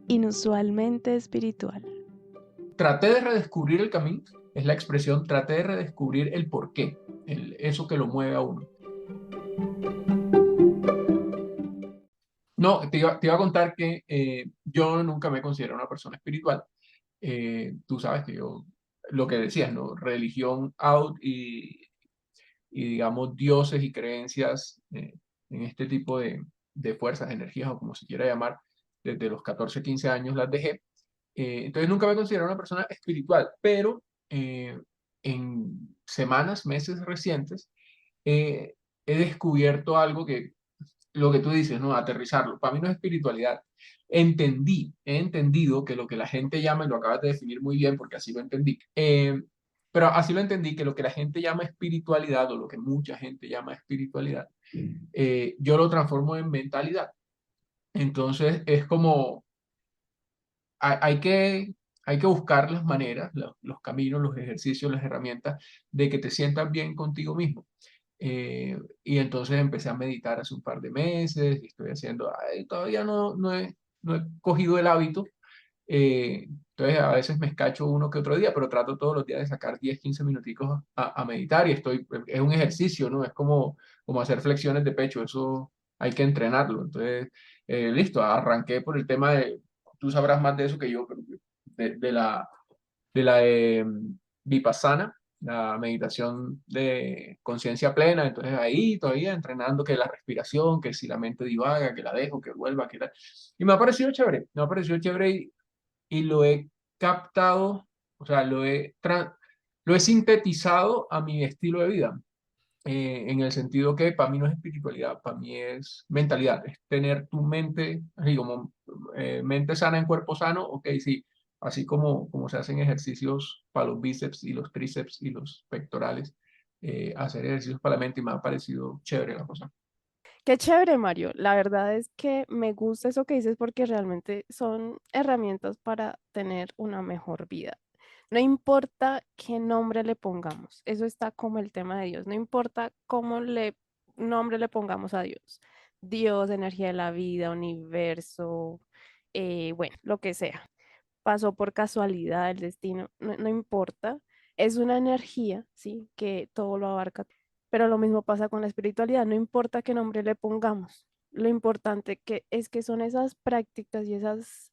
inusualmente espiritual. Traté de redescubrir el camino, es la expresión, traté de redescubrir el porqué, eso que lo mueve a uno. No, te iba a contar que yo nunca me considero una persona espiritual. Tú sabes que yo, lo que decías, ¿no? Religión out y digamos dioses y creencias en este tipo de fuerzas, energías o como se quiera llamar, desde los 14 15 años las dejé. Entonces nunca me considero una persona espiritual, pero en semanas, meses recientes, eh, he descubierto algo que, lo que tú dices, ¿no? Aterrizarlo. Para mí no es espiritualidad. He entendido que lo que la gente llama, y lo acabas de definir muy bien porque así lo entendí, pero así lo entendí, que lo que la gente llama espiritualidad o lo que mucha gente llama espiritualidad, yo lo transformo en mentalidad. Entonces es como hay, hay que, hay que buscar las maneras, los caminos, los ejercicios, las herramientas de que te sientas bien contigo mismo. Y entonces empecé a meditar hace un par de meses, y estoy haciendo, todavía no he cogido el hábito, entonces a veces me escacho uno que otro día, pero trato todos los días de sacar 10 15 minuticos a meditar y es un ejercicio, ¿no? Es como hacer flexiones de pecho, eso hay que entrenarlo. Entonces, listo, arranqué por el tema de, tú sabrás más de eso que yo, pero de la Vipassana, la meditación de conciencia plena. Entonces ahí todavía entrenando que la respiración, que si la mente divaga, que la dejo, que vuelva, que tal. Y me ha parecido chévere y lo he captado, o sea, lo he sintetizado a mi estilo de vida. En el sentido que para mí no es espiritualidad, para mí es mentalidad, es tener tu mente, así como mente sana en cuerpo sano, ok, sí, así como se hacen ejercicios para los bíceps y los tríceps y los pectorales, hacer ejercicios para la mente y me ha parecido chévere la cosa. Qué chévere, Mario. La verdad es que me gusta eso que dices porque realmente son herramientas para tener una mejor vida. No importa qué nombre le pongamos, eso está como el tema de Dios. No importa cómo le nombre le pongamos a Dios. Dios, energía de la vida, universo, bueno, lo que sea. Pasó por casualidad el destino, no importa. Es una energía, ¿sí? Que todo lo abarca. Pero lo mismo pasa con la espiritualidad, no importa qué nombre le pongamos, lo importante es que son esas prácticas y esas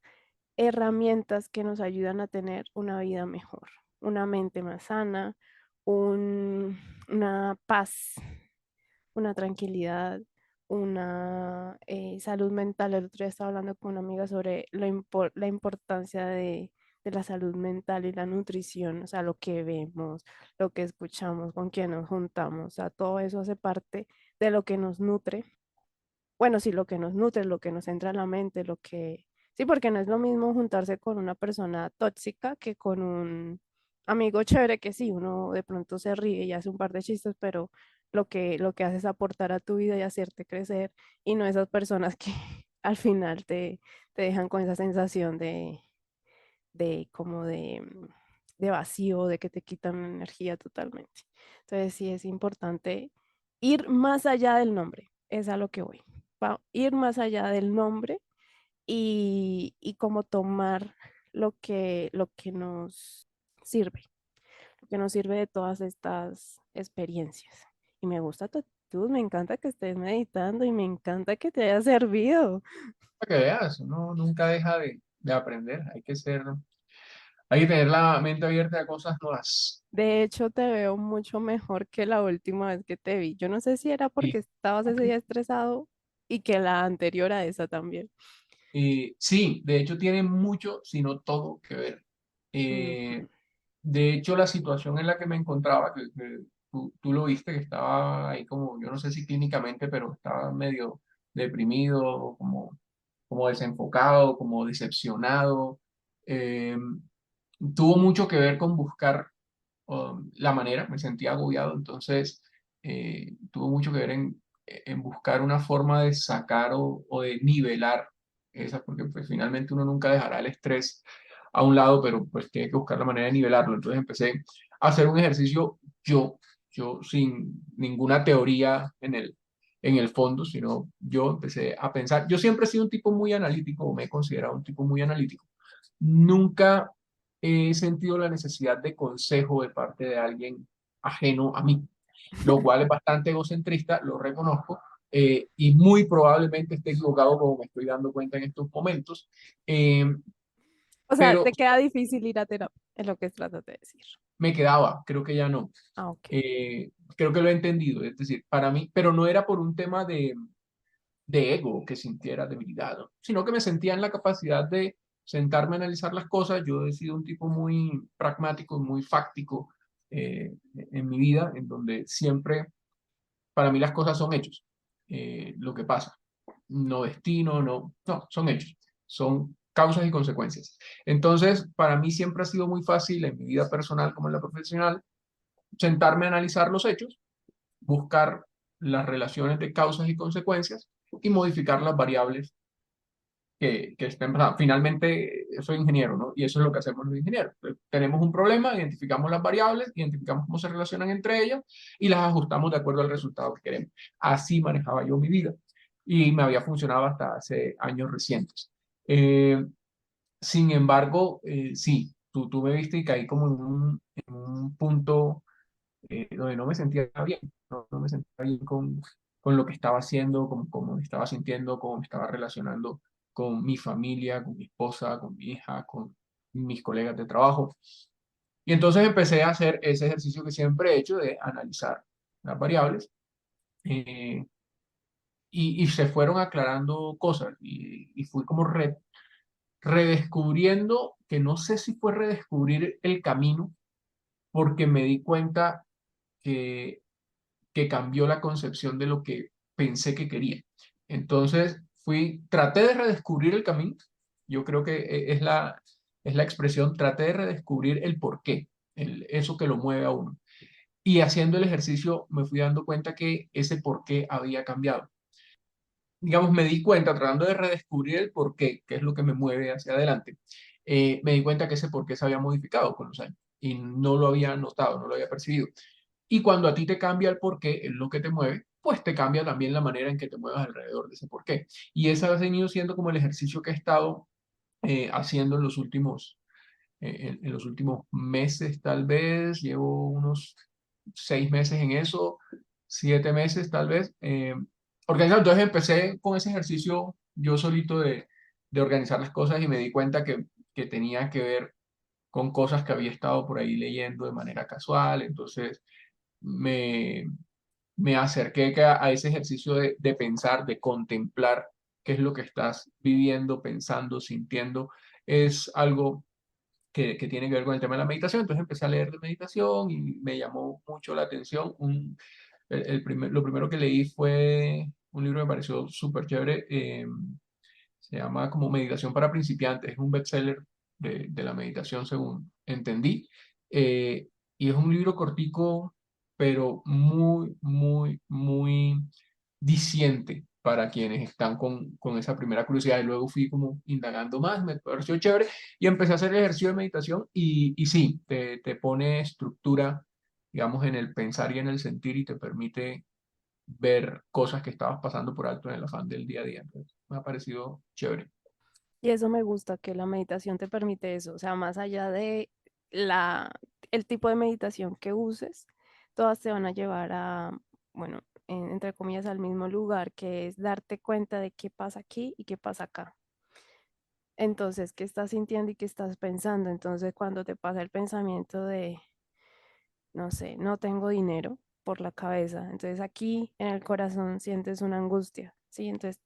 herramientas que nos ayudan a tener una vida mejor, una mente más sana, una paz, una tranquilidad, una salud mental. El otro día estaba hablando con una amiga sobre la importancia de la salud mental y la nutrición, o sea, lo que vemos, lo que escuchamos, con quién nos juntamos, o sea, todo eso hace parte de lo que nos nutre. Bueno, sí, lo que nos nutre, lo que nos entra en la mente, lo que... Sí, porque no es lo mismo juntarse con una persona tóxica que con un amigo chévere que sí, uno de pronto se ríe y hace un par de chistes, pero lo que hace es aportar a tu vida y hacerte crecer y no esas personas que al final te dejan con esa sensación de como de vacío, de que te quitan energía totalmente. Entonces sí es importante ir más allá del nombre, es a lo que voy. Ir más allá del nombre y como tomar lo que nos sirve, lo que nos sirve de todas estas experiencias. Y me gusta tu actitud, me encanta que estés meditando y me encanta que te haya servido. Para que veas, uno nunca deja de aprender, hay que tener la mente abierta a cosas nuevas. De hecho, te veo mucho mejor que la última vez que te vi. Yo no sé si era porque estabas ese día estresado y que la anterior a esa también. Sí, de hecho tiene mucho, si no todo, que ver. Ujú. Eh, de hecho, la situación en la que me encontraba, que tú lo viste, que estaba ahí como, yo no sé si clínicamente, pero estaba medio deprimido, como desenfocado, como decepcionado. eh, Tuvo mucho que ver con buscar la manera, me sentía agobiado, entonces tuvo mucho que ver en buscar una forma de sacar o de nivelar esas, porque pues finalmente uno nunca dejará el estrés a un lado, pero pues tiene que buscar la manera de nivelarlo. Entonces empecé a hacer un ejercicio yo sin ninguna teoría en él. en el fondo, sino yo empecé a pensar. Yo siempre he sido un tipo muy analítico, o me he considerado un tipo muy analítico. Nunca he sentido la necesidad de consejo de parte de alguien ajeno a mí, lo cual es bastante egocentrista, lo reconozco, y muy probablemente esté equivocado como me estoy dando cuenta en estos momentos, eh, O sea, pero te queda difícil ir a terapia, es lo que tratas de decir. me quedaba, creo que ya no. Ah, ok. Creo que lo he entendido, es decir, para mí, pero no era por un tema de ego que sintiera debilidad, ¿no? Sino que me sentía en la capacidad de sentarme a analizar las cosas. Yo he sido un tipo muy pragmático, muy fáctico en mi vida, en donde siempre para mí las cosas son hechos. Lo que pasa, no destino, no, son hechos, son causas y consecuencias. Entonces, para mí siempre ha sido muy fácil en mi vida personal como en la profesional sentarme a analizar los hechos, buscar las relaciones de causas y consecuencias y modificar las variables que estén pasando. Finalmente, soy ingeniero, ¿no? Y eso es lo que hacemos los ingenieros. Tenemos un problema, identificamos las variables, identificamos cómo se relacionan entre ellas y las ajustamos de acuerdo al resultado que queremos. Así manejaba yo mi vida y me había funcionado hasta hace años recientes. Eh, Sin embargo, sí, tú me viste y caí como en un punto donde no me sentía bien, no me sentía bien con lo que estaba haciendo, con cómo me estaba sintiendo, cómo me estaba relacionando con mi familia, con mi esposa, con mi hija, con mis colegas de trabajo. Y entonces empecé a hacer ese ejercicio que siempre he hecho de analizar las variables, eh, y se fueron aclarando cosas y fui como redescubriendo, que no sé si fue redescubrir el camino, porque me di cuenta que cambió la concepción de lo que pensé que quería. Entonces traté de redescubrir el camino. Yo creo que es la expresión, traté de redescubrir el porqué, eso que lo mueve a uno. Y haciendo el ejercicio me fui dando cuenta que ese porqué había cambiado. Digamos, me di cuenta, tratando de redescubrir el porqué, que es lo que me mueve hacia adelante, me di cuenta que ese porqué se había modificado con los años y no lo había notado, no lo había percibido. Y cuando a ti te cambia el porqué, es lo que te mueve, pues te cambia también la manera en que te muevas alrededor de ese porqué. Y ese ha venido siendo como el ejercicio que he estado haciendo en los últimos meses, tal vez. Llevo unos 6 meses en eso, 7 meses tal vez. Organizado. Entonces empecé con ese ejercicio yo solito de organizar las cosas y me di cuenta que tenía que ver con cosas que había estado por ahí leyendo de manera casual. Entonces me, me acerqué a ese ejercicio de pensar, de contemplar qué es lo que estás viviendo, pensando, sintiendo. Es algo que tiene que ver con el tema de la meditación. Entonces empecé a leer de meditación y me llamó mucho la atención. Lo primero que leí fue un libro que me pareció súper chévere. Se llama como Meditación para principiantes. Es un bestseller de la meditación, según entendí. Eh, y es un libro cortico, pero muy, muy, muy diciente para quienes están con esa primera curiosidad. Y luego fui como indagando más, me pareció chévere y empecé a hacer el ejercicio de meditación y sí, te pone estructura, digamos, en el pensar y en el sentir y te permite ver cosas que estabas pasando por alto en el afán del día a día. Entonces, me ha parecido chévere. Y eso me gusta, que la meditación te permite eso, o sea, más allá de la, el tipo de meditación que uses, todas te van a llevar a, bueno, entre comillas, al mismo lugar, que es darte cuenta de qué pasa aquí y qué pasa acá. Entonces, ¿qué estás sintiendo y qué estás pensando? Entonces, cuando te pasa el pensamiento de, no sé, no tengo dinero por la cabeza. Entonces aquí en el corazón sientes una angustia, ¿sí? Entonces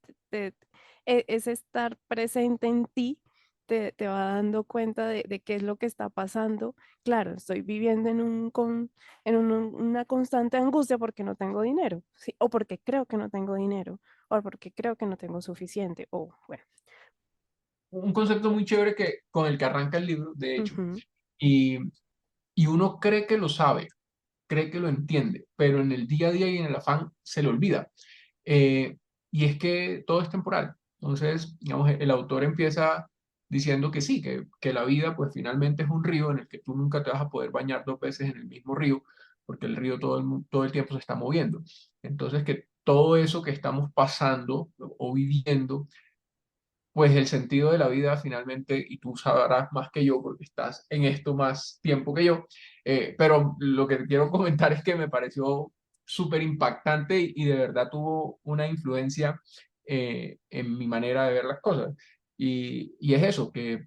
es estar presente en ti, te va dando cuenta de qué es lo que está pasando. Claro, estoy viviendo una constante angustia porque no tengo dinero, ¿sí? O porque creo que no tengo dinero, o porque creo que no tengo suficiente, o bueno. Un concepto muy chévere con el que arranca el libro, de hecho, Ujú. y, y uno cree que lo sabe, cree que lo entiende, pero en el día a día y en el afán se le olvida. Eh, y es que todo es temporal. Entonces, digamos, el autor empieza diciendo que sí, que la vida pues finalmente es un río en el que tú nunca te vas a poder bañar 2 veces en el mismo río, porque el río todo el tiempo se está moviendo. Entonces, que todo eso que estamos pasando o viviendo, pues el sentido de la vida finalmente, y tú sabrás más que yo porque estás en esto más tiempo que yo, pero lo que te quiero comentar es que me pareció súper impactante y de verdad tuvo una influencia en mi manera de ver las cosas. Y es eso, que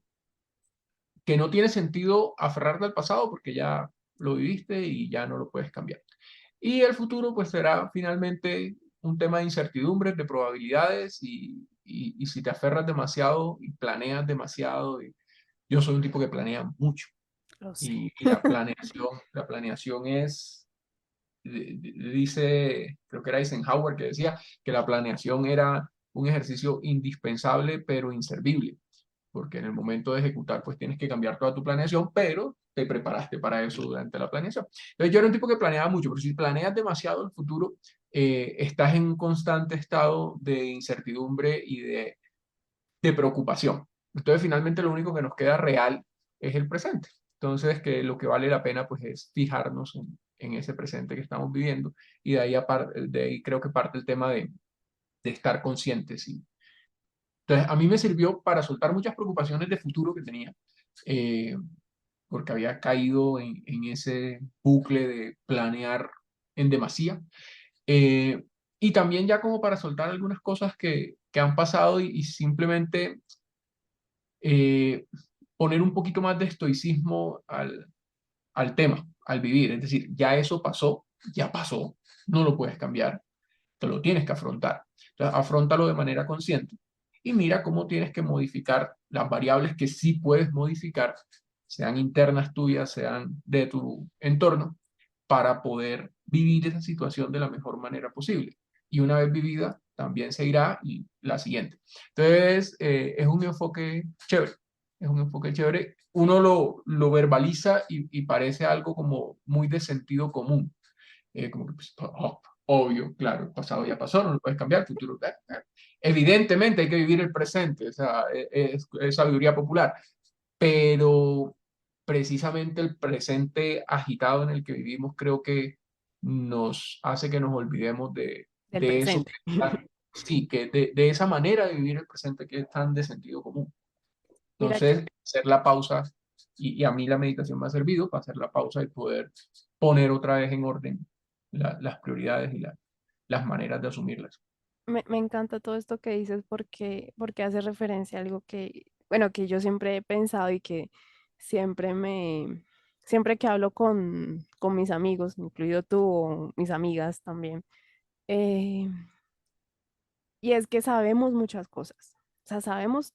no tiene sentido aferrarte al pasado porque ya lo viviste y ya no lo puedes cambiar. Y el futuro pues será finalmente un tema de incertidumbres, de probabilidades y si te aferras demasiado y planeas demasiado, yo soy un tipo que planea mucho Lo sé. y la planeación es, dice, creo que era Eisenhower que decía que la planeación era un ejercicio indispensable pero inservible porque en el momento de ejecutar, pues tienes que cambiar toda tu planeación, pero te preparaste para eso durante la planeación. Entonces, yo era un tipo que planeaba mucho, pero si planeas demasiado el futuro, estás en un constante estado de incertidumbre y de preocupación. Entonces, finalmente, lo único que nos queda real es el presente. Entonces, que lo que vale la pena, pues, es fijarnos en ese presente que estamos viviendo y de ahí creo que parte el tema de estar conscientes entonces, a mí me sirvió para soltar muchas preocupaciones de futuro que tenía, eh, porque había caído en ese bucle de planear en demasía. Eh, y también ya como para soltar algunas cosas que han pasado y simplemente eh, poner un poquito más de estoicismo al tema, al vivir. Es decir, ya pasó, no lo puedes cambiar, te lo tienes que afrontar. Entonces, afrontalo de manera consciente y mira cómo tienes que modificar las variables que sí puedes modificar, sean internas tuyas, sean de tu entorno, para poder vivir esa situación de la mejor manera posible. Y una vez vivida, también se irá y la siguiente. Entonces, es un enfoque chévere, es un enfoque chévere. Uno lo verbaliza y parece algo como muy de sentido común como que, pues, obvio, claro, el pasado ya pasó, no lo puedes cambiar, el futuro. Evidentemente hay que vivir el presente, o sea, es sabiduría popular, pero precisamente el presente agitado en el que vivimos creo que nos hace que nos olvidemos Del de eso, presente. sí, que de esa manera de vivir el presente que es tan de sentido común. Mira que Entonces, hacer la pausa, y a mí la meditación me ha servido para hacer la pausa y poder poner otra vez en orden las prioridades y las maneras de asumirlas. me encanta todo esto que dices porque hace referencia a algo que, bueno, que yo siempre he pensado y que siempre siempre que hablo con mis amigos, incluido tú o mis amigas también, eh, y es que sabemos muchas cosas. O sea, sabemos,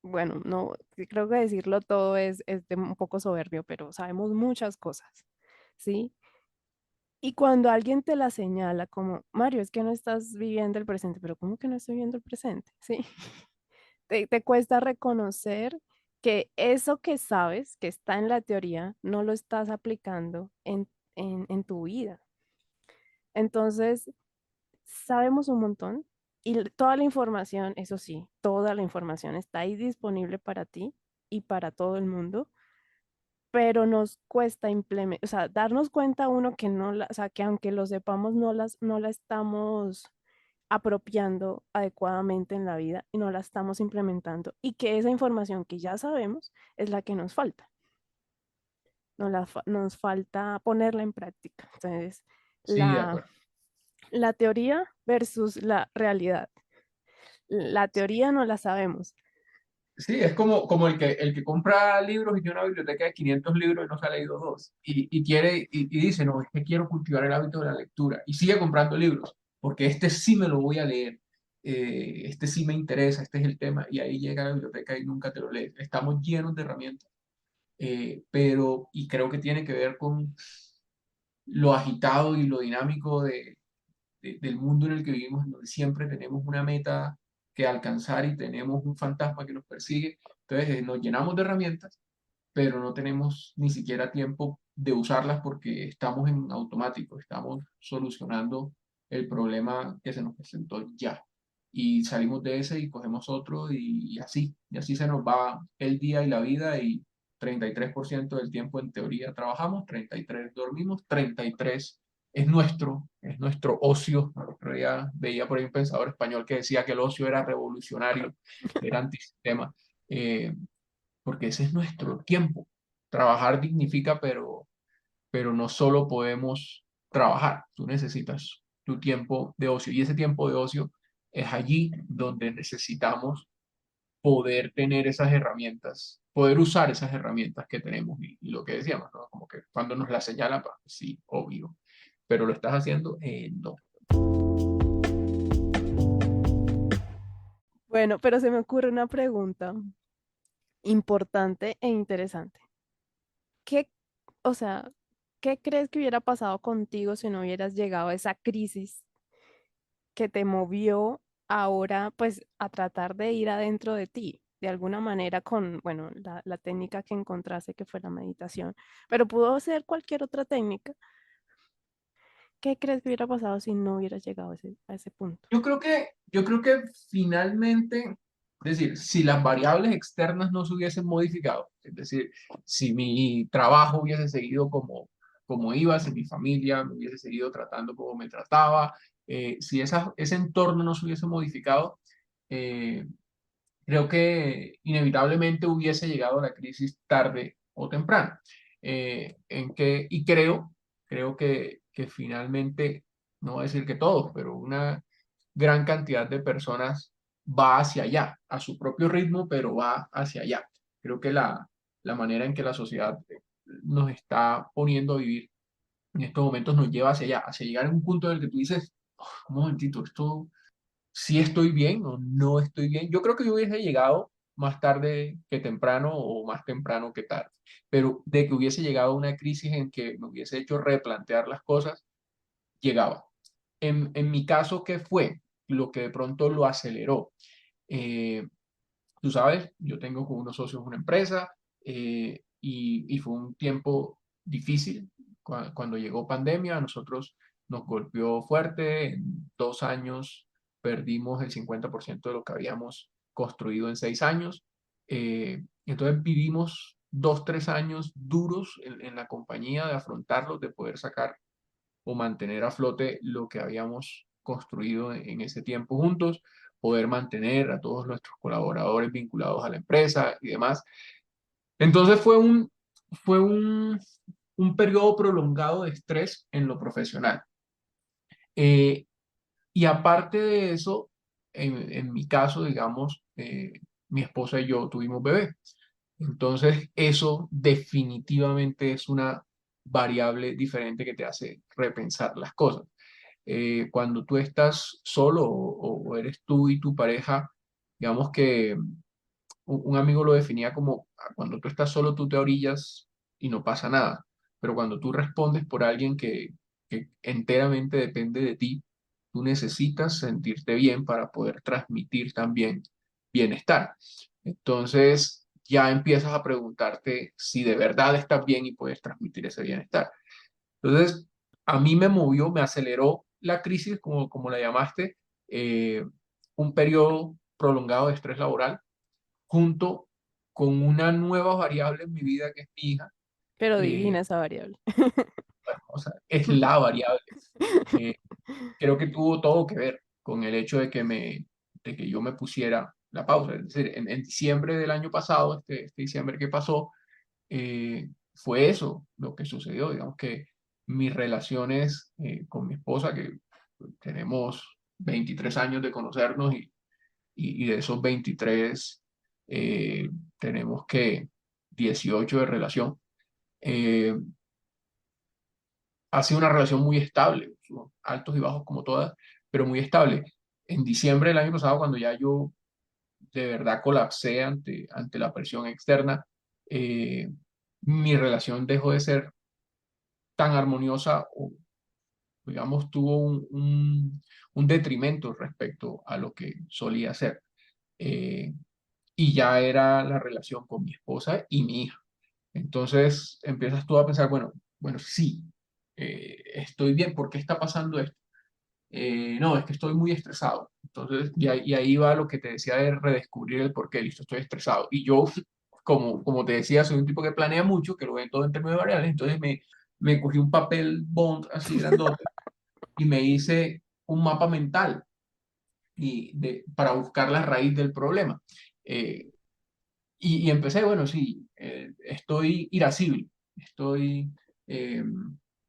bueno, no, creo que decirlo todo es de un poco soberbio, pero sabemos muchas cosas, ¿sí? Y cuando alguien te la señala como, Mario, es que no estás viviendo el presente, pero ¿cómo que no estoy viviendo el presente? ¿Sí? Te cuesta reconocer que eso que sabes, que está en la teoría, no lo estás aplicando en tu vida. Entonces, sabemos un montón y toda la información, eso sí, toda la información está ahí disponible para ti y para todo el mundo, pero nos cuesta implementar, o sea, darnos cuenta uno que no la, o sea, que aunque lo sepamos, no la estamos apropiando adecuadamente en la vida y no la estamos implementando y que esa información que ya sabemos es la que nos falta. Nos falta ponerla en práctica. Entonces, Sí, de la, acuerdo. la teoría versus la realidad. La teoría no la sabemos. Sí, es como el que compra libros y tiene una biblioteca de 500 libros y no se ha leído dos. Y quiere, y dice, no, es que quiero cultivar el hábito de la lectura. Y sigue comprando libros, porque este sí me lo voy a leer. Este sí me interesa, este es el tema. Y ahí llega a la biblioteca y nunca te lo lees. Estamos llenos de herramientas. Y creo que tiene que ver con lo agitado y lo dinámico del mundo en el que vivimos, en donde siempre tenemos una meta que alcanzar y tenemos un fantasma que nos persigue. Entonces nos llenamos de herramientas, pero no tenemos ni siquiera tiempo de usarlas porque estamos en automático, estamos solucionando el problema que se nos presentó ya. Y salimos de ese y cogemos otro y así se nos va el día y la vida y 33% del tiempo en teoría trabajamos, 33 dormimos, 33 es nuestro ocio. El otro día veía por ahí un pensador español que decía que el ocio era revolucionario, era antisistema, eh, porque ese es nuestro tiempo. Trabajar dignifica, pero no solo podemos trabajar, tú necesitas tu tiempo de ocio y ese tiempo de ocio es allí donde necesitamos poder tener esas herramientas, poder usar esas herramientas que tenemos y lo que decíamos, ¿no? Como que cuando nos la señalan, pues, sí, obvio, pero lo estás haciendo, no. Bueno, pero se me ocurre una pregunta importante e interesante. ¿Qué, o sea, qué crees que hubiera pasado contigo si no hubieras llegado a esa crisis que te movió ahora, pues, a tratar de ir adentro de ti, de alguna manera con, bueno, la técnica que encontraste que fue la meditación, pero pudo ser cualquier otra técnica? ¿Qué crees que hubiera pasado si no hubieras llegado a ese punto? Yo creo que finalmente, es decir, si las variables externas no se hubiesen modificado, es decir, si mi trabajo hubiese seguido como iba, si mi familia me hubiese seguido tratando como me trataba, si ese entorno no se hubiese modificado, eh, creo que inevitablemente hubiese llegado a la crisis tarde o temprano. Y creo que finalmente, no voy a decir que todos, pero una gran cantidad de personas va hacia allá, a su propio ritmo, pero va hacia allá. Creo que la manera en que la sociedad nos está poniendo a vivir en estos momentos nos lleva hacia allá, hacia llegar a un punto en el que tú dices, "Oh, un momentito, esto si estoy bien o no estoy bien. Yo creo que yo hubiese llegado más tarde que temprano o más temprano que tarde, pero de que hubiese llegado a una crisis en que me hubiese hecho replantear las cosas, llegaba. En mi caso, ¿qué fue lo que de pronto lo aceleró? Eh, Tú sabes, yo tengo con unos socios una empresa y fue un tiempo difícil. Cuando llegó pandemia, a nosotros nos golpeó fuerte. En 2 años perdimos el 50% de lo que habíamos construido en 6 años. Entonces vivimos 2, 3 años duros en la compañía de afrontarlos, de poder sacar o mantener a flote lo que habíamos construido en ese tiempo juntos, poder mantener a todos nuestros colaboradores vinculados a la empresa y demás. Entonces fue un periodo prolongado de estrés en lo profesional. Eh, y aparte de eso, en mi caso, digamos, mi esposa y yo tuvimos bebé. Entonces, eso definitivamente es una variable diferente que te hace repensar las cosas. Cuando tú estás solo o eres tú y tu pareja, digamos que un amigo lo definía como cuando tú estás solo tú te orillas y no pasa nada, pero cuando tú respondes por alguien que enteramente depende de ti, tú necesitas sentirte bien para poder transmitir también bienestar. Entonces ya empiezas a preguntarte si de verdad estás bien y puedes transmitir ese bienestar. Entonces, a mí me movió, me aceleró la crisis, como la llamaste, eh, un periodo prolongado de estrés laboral, junto con una nueva variable en mi vida que es mi hija. Pero eh, divina esa variable. o sea, es la variable. Eh, Creo que tuvo todo que ver con el hecho de que yo me pusiera la pausa. Es decir, en diciembre del año pasado, este diciembre que pasó, fue eso lo que sucedió. Digamos que mis relaciones con mi esposa, que tenemos 23 años de conocernos y de esos 23 tenemos que 18 de relación. eh, ha sido una relación muy estable, altos y bajos como todas, pero muy estable. En diciembre del año pasado, cuando ya yo de verdad colapsé ante la presión externa, eh, mi relación dejó de ser tan armoniosa o, digamos, tuvo un detrimento respecto a lo que solía ser. Eh, y ya era la relación con mi esposa y mi hija. Entonces empiezas tú a pensar, bueno, sí, estoy bien, ¿por qué está pasando esto? No, es que estoy muy estresado. Entonces, y ahí va lo que te decía de redescubrir el por qué, listo, estoy estresado. Y yo, como te decía, soy un tipo que planea mucho, que lo ve todo en términos de variables, entonces me cogí un papel bond así grandote y me hice un mapa mental para buscar la raíz del problema. Eh, y empecé, bueno, sí, estoy irascible, estoy eh,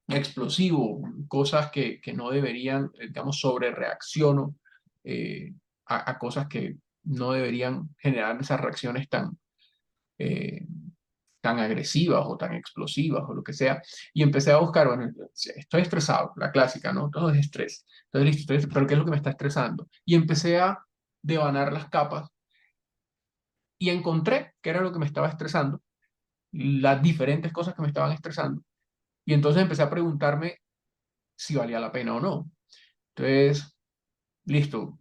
explosivo, cosas que no deberían, digamos, sobre reacciono a cosas que no deberían generar esas reacciones eh, tan agresivas o tan explosivas o lo que sea. Y empecé a buscar, bueno, estoy estresado, la clásica, ¿no? Todo es estrés. Entonces, listo, pero ¿qué es lo que me está estresando? Y empecé a devanar las capas y encontré qué era lo que me estaba estresando, las diferentes cosas que me estaban estresando. Y entonces empecé a preguntarme si valía la pena o no. Entonces, listo,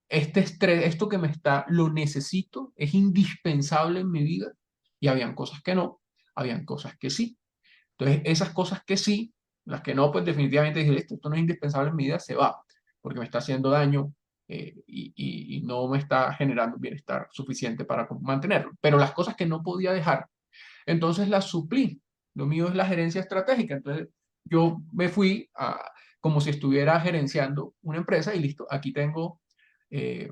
este estrés, esto que me está, lo necesito, es indispensable en mi vida. Y habían cosas que no, habían cosas que sí. Entonces, esas cosas que sí, las que no, pues definitivamente dije, listo, esto no es indispensable en mi vida, se va, porque me está haciendo daño y no me está generando bienestar suficiente para mantenerlo. Pero las cosas que no podía dejar, entonces las suplí. Lo mío es la gerencia estratégica. Entonces, yo me fui como si estuviera gerenciando una empresa y listo, aquí tengo eh,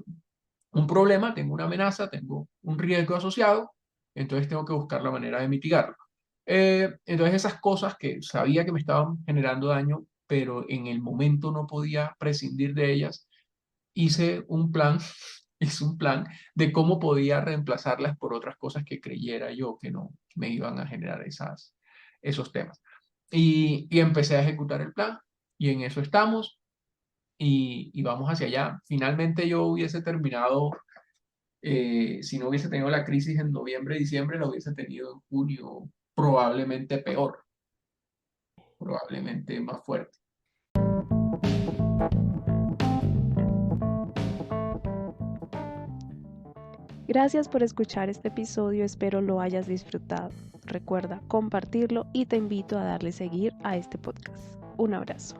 un problema, tengo una amenaza, tengo un riesgo asociado, entonces tengo que buscar la manera de mitigarlo. Entonces esas cosas que sabía que me estaban generando daño, pero en el momento no podía prescindir de ellas, hice un plan, hice un plan de cómo podía reemplazarlas por otras cosas que creyera yo que no me iban a generar esos temas. Y empecé a ejecutar el plan y en eso estamos y vamos hacia allá. Finalmente yo hubiese terminado si no hubiese tenido la crisis en noviembre, diciembre, la hubiese tenido en junio, probablemente peor, probablemente más fuerte. Gracias por escuchar este episodio, espero lo hayas disfrutado. Recuerda compartirlo y te invito a darle seguir a este podcast. Un abrazo.